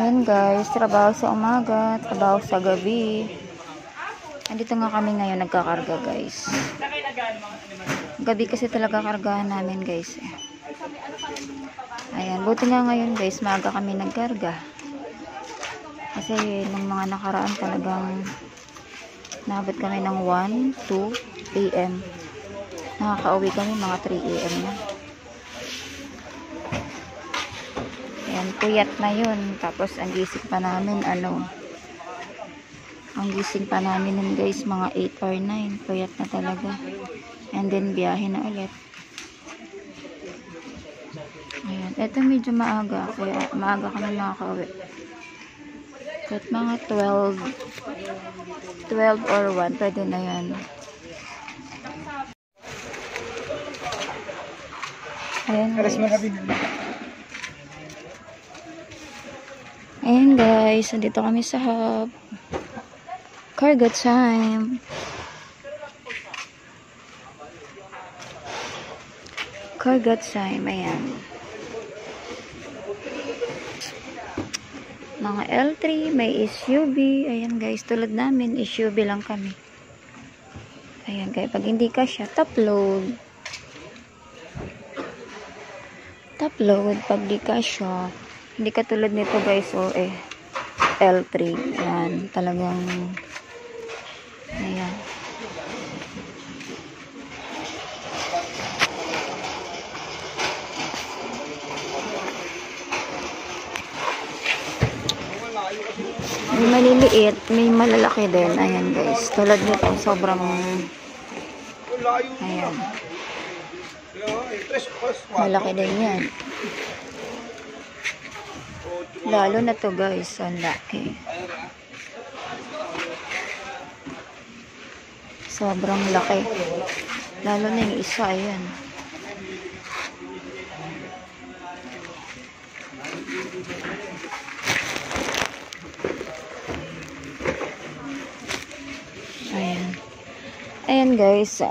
Ayan guys, trabaho sa umaga, trabaho sa gabi. Andito nga kami ngayon nagkakarga guys. Gabi kasi talaga kargahan namin guys. Ayan, buti nga ngayon guys, maaga kami nagkarga. Kasi nung mga nakaraan talagang naabot kami ng 1, 2 AM. Nakakauwi kami mga 3 AM na. Ayan, puyat na yun. Tapos ang gising pa namin ang gising pa namin nun guys mga 8 or 9. Puyat na talaga. And then biyahe na ulit. Ayan, eto medyo maaga. Kaya maaga kami makakauwi. Kahit mga 12 or 1 pwede na yan. Ayan guys. Ayan guys, nandito kami sa hub. Cargo time. Cargo time, ayan. Mga L3, may SUV. Ayan guys, tulad namin, SUV lang kami. Ayan, kaya pag hindi ka siya, top load. Top load, pag di ka siya, hindi ka tulad nito guys, L3. Ayan, talagang ayan. May maliliit, may malalaki din. Ayan guys, tulad nito, sobrang ayan. Malaki din yan. Lalo na to guys, ang laki. Sobrang laki. Lalo na yung isa, ayan. Ayan. Ayan guys,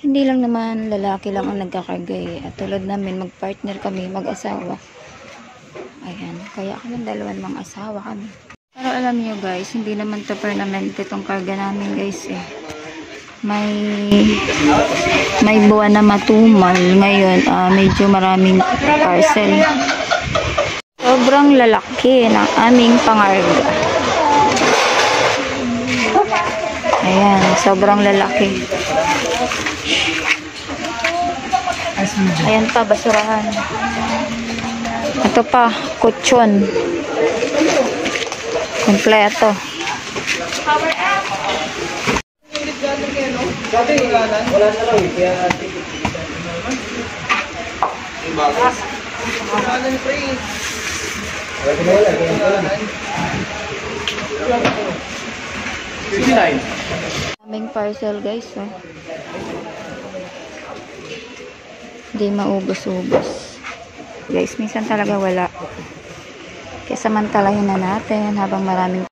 hindi lang naman lalaki lang ang nagkakarga at tulad namin, magpartner kami, mag-asawa. Ayan, kaya kami dalawan mga asawa kami. Pero alam niyo guys, hindi naman to permanent itong karga namin guys May buwan na matumal. Ngayon, medyo maraming parcel. Sobrang lalaki ng aming pangarga. Ayan, sobrang lalaki. Ayan pa, basurahan. Ito pa, kutsyon. Kompleto. Power up. Wala na lang kaya aming parcel guys, hindi maubos-ubos guys, minsan talaga wala, kaya samantalahin na natin habang maraming